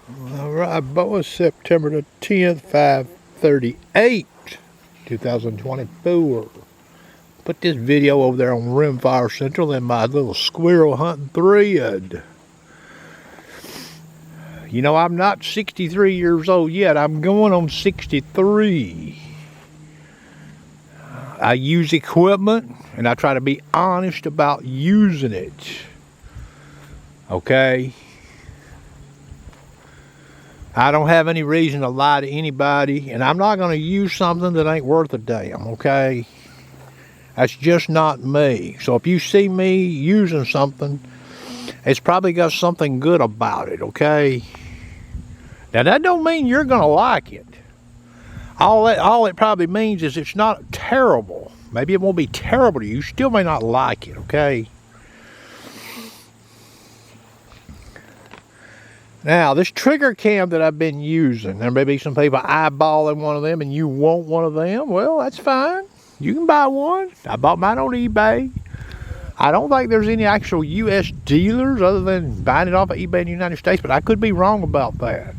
All right, boys, September the 10th, 5:38, 2024. Put this video over there on Rimfire Central in my little squirrel hunting thread. You know, I'm not 63 years old yet. I'm going on 63. I use equipment, and I try to be honest about using it. Okay? I don't have any reason to lie to anybody, and I'm not going to use something that ain't worth a damn, okay? That's just not me. So if you see me using something, it's probably got something good about it, okay? Now, that don't mean you're going to like it. All it probably means is it's not terrible. Maybe it won't be terrible to you. You still may not like it, okay? Now, this trigger cam that I've been using, there may be some people eyeballing one of them and you want one of them. Well, that's fine. You can buy one. I bought mine on eBay. I don't think there's any actual U.S. dealers other than buying it off of eBay in the United States, but I could be wrong about that.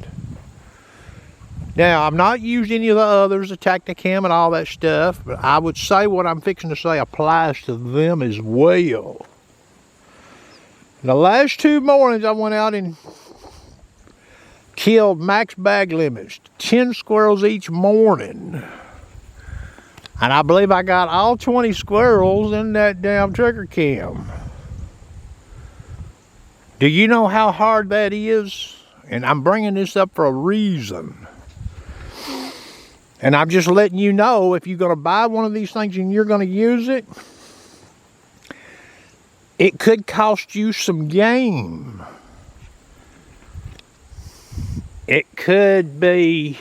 Now, I've not used any of the others, the Tacticam and all that stuff, but I would say what I'm fixing to say applies to them as well. The last 2 mornings I went out and killed max bag limits, 10 squirrels each morning. And I believe I got all 20 squirrels in that damn trigger cam. Do you know how hard that is? And I'm bringing this up for a reason. And I'm just letting you know, if you're going to buy one of these things and you're going to use it, it could cost you some game. It could be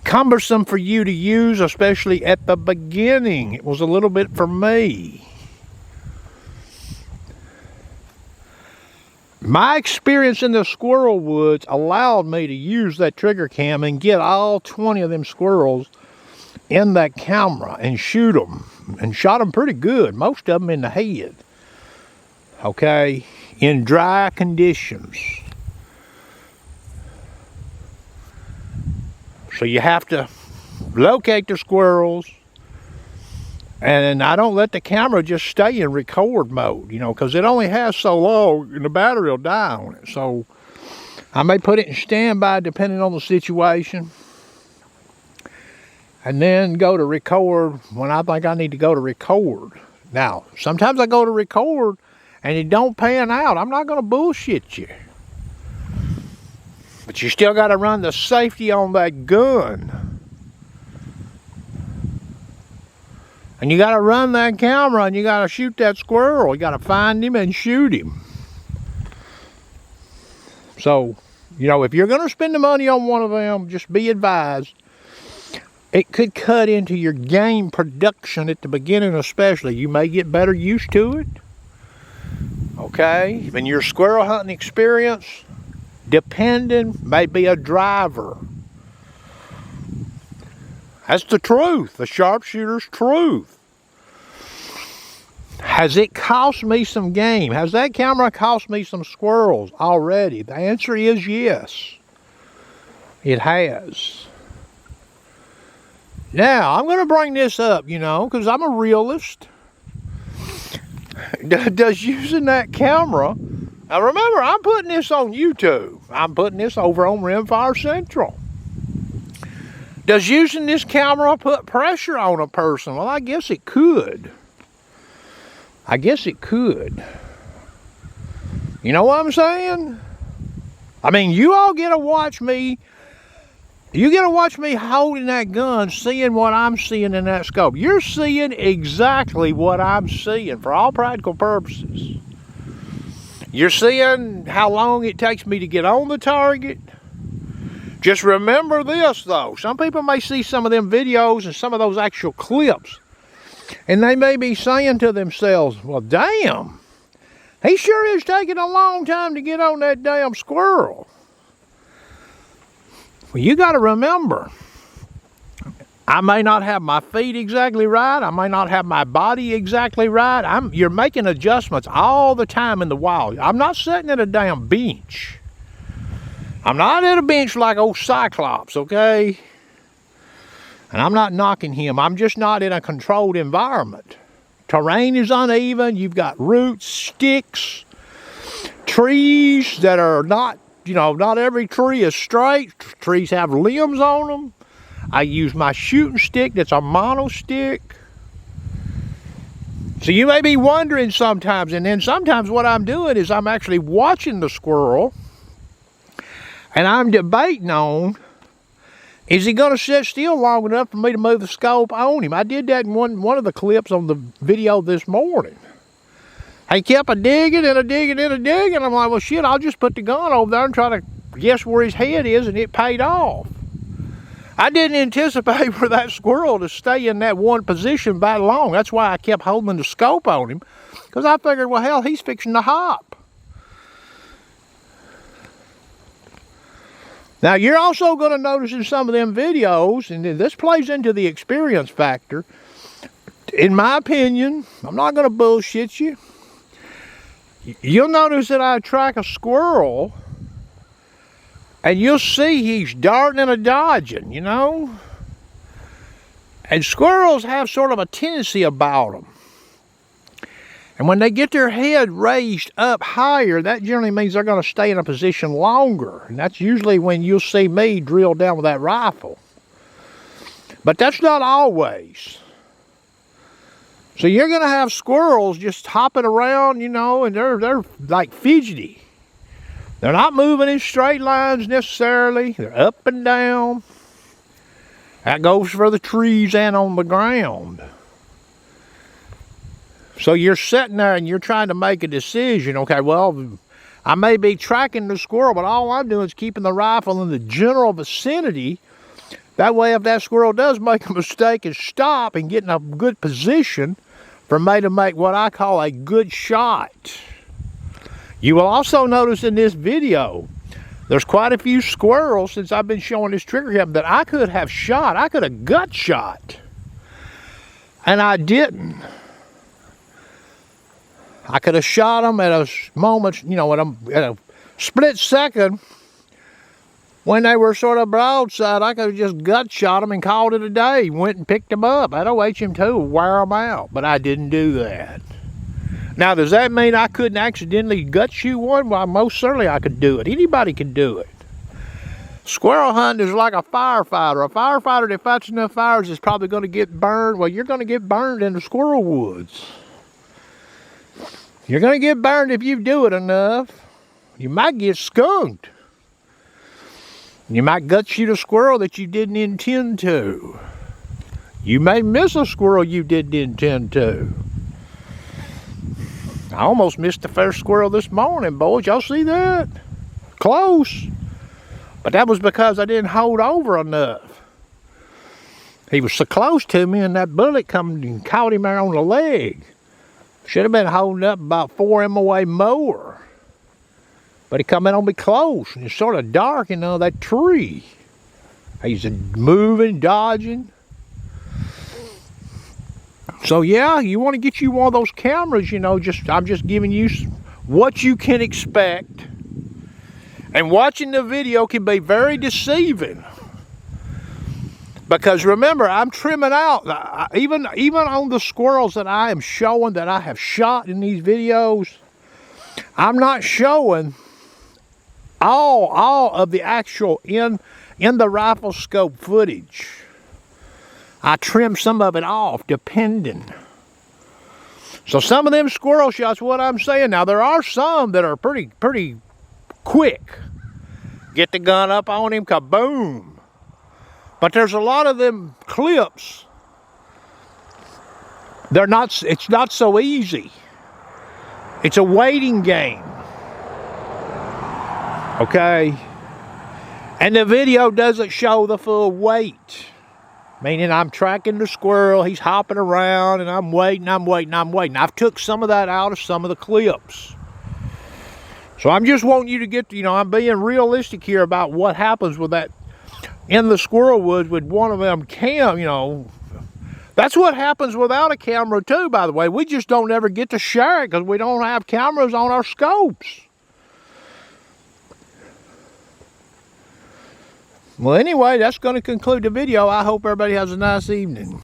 cumbersome for you to use, especially at the beginning. It was a little bit for me. My experience in the squirrel woods allowed me to use that trigger cam and get all 20 of them squirrels in that camera and shoot them. And shot them pretty good, most of them in the head. Okay, in dry conditions. So you have to locate the squirrels, and I don't let the camera just stay in record mode, you know, because it only has so long and the battery will die on it. So I may put it in standby depending on the situation, and then go to record when I think I need to go to record. Now, sometimes I go to record and it don't pan out. I'm not going to bullshit you. But you still got to run the safety on that gun. And you got to run that camera and you got to shoot that squirrel. You got to find him and shoot him. So, you know, if you're going to spend the money on one of them, just be advised. It could cut into your game production at the beginning especially. You may get better used to it. Okay? And your squirrel hunting experience, depending, may be a driver. That's the truth, the sharpshooter's truth. Has it cost me some game? Has that camera cost me some squirrels already? The answer is yes. It has. Now, I'm going to bring this up, you know, because I'm a realist. Does using that camera... Now remember, I'm putting this on YouTube. I'm putting this over on Rimfire Central. Does using this camera put pressure on a person? Well, I guess it could. I guess it could. You know what I'm saying? I mean, you all get to watch me. You get to watch me holding that gun, seeing what I'm seeing in that scope. You're seeing exactly what I'm seeing for all practical purposes. You're seeing how long it takes me to get on the target. Just remember this, though. Some people may see some of them videos and some of those actual clips, and they may be saying to themselves, well, damn, he sure is taking a long time to get on that damn squirrel. Well, you got to remember, I may not have my feet exactly right. I may not have my body exactly right. You're making adjustments all the time in the wild. I'm not sitting at a damn bench. I'm not at a bench like old Cyclops, okay? And I'm not knocking him. I'm just not in a controlled environment. Terrain is uneven. You've got roots, sticks, trees that are not, not every tree is straight. Trees have limbs on them. I use my shooting stick that's a mono stick. So you may be wondering sometimes, and then sometimes what I'm doing is I'm actually watching the squirrel, and I'm debating on, is he going to sit still long enough for me to move the scope on him? I did that in one of the clips on the video this morning. He kept a-digging and a-digging and a-digging. I'm like, well, shit, I'll just put the gun over there and try to guess where his head is, and it paid off. I didn't anticipate for that squirrel to stay in that one position that long. That's why I kept holding the scope on him, because I figured, well, hell, he's fixing to hop. Now, you're also going to notice in some of them videos, and this plays into the experience factor, in my opinion, I'm not going to bullshit you, you'll notice that I track a squirrel, and you'll see he's darting and a-dodging, And squirrels have sort of a tendency about them. And when they get their head raised up higher, that generally means they're going to stay in a position longer. And that's usually when you'll see me drill down with that rifle. But that's not always. So you're going to have squirrels just hopping around, and they're like fidgety. They're not moving in straight lines necessarily. They're up and down. That goes for the trees and on the ground. So you're sitting there and you're trying to make a decision. Okay, well, I may be tracking the squirrel, but all I'm doing is keeping the rifle in the general vicinity. That way, if that squirrel does make a mistake and stop and get in a good position for me to make what I call a good shot. You will also notice in this video, there's quite a few squirrels since I've been showing this trigger cam that I could have shot. I could have gut shot. And I didn't. I could have shot them at a moment, at a split second when they were sort of broadside. I could have just gut shot them and called it a day. Went and picked them up. I'd OHM2, wear them out. But I didn't do that. Now, does that mean I couldn't accidentally gut shoot one? Well, most certainly I could do it. Anybody can do it. Squirrel hunting is like a firefighter. A firefighter that fights enough fires is probably going to get burned. Well, you're going to get burned in the squirrel woods. You're going to get burned if you do it enough. You might get skunked. You might gut shoot a squirrel that you didn't intend to. You may miss a squirrel you didn't intend to. I almost missed the first squirrel this morning, boys. Y'all see that? Close. But that was because I didn't hold over enough. He was so close to me, and that bullet come and caught him there on the leg. Should have been holding up about 4 MOA more. But he come in on me close, and it's sort of dark, that tree. He's moving, dodging. So yeah, you want to get you one of those cameras, I'm just giving you what you can expect. And watching the video can be very deceiving. Because remember, I'm trimming out, even on the squirrels that I am showing that I have shot in these videos, I'm not showing all of the actual in the rifle scope footage. I trim some of it off, depending. So some of them squirrel shots, what I'm saying, now there are some that are pretty quick. Get the gun up on him, kaboom. But there's a lot of them clips. It's not so easy. It's a waiting game. Okay? And the video doesn't show the full weight. Meaning I'm tracking the squirrel, he's hopping around, and I'm waiting. I've took some of that out of some of the clips. So I'm just wanting you to get, I'm being realistic here about what happens with that in the squirrel woods with one of them That's what happens without a camera too, by the way. We just don't ever get to share it because we don't have cameras on our scopes. Well, anyway, that's going to conclude the video. I hope everybody has a nice evening.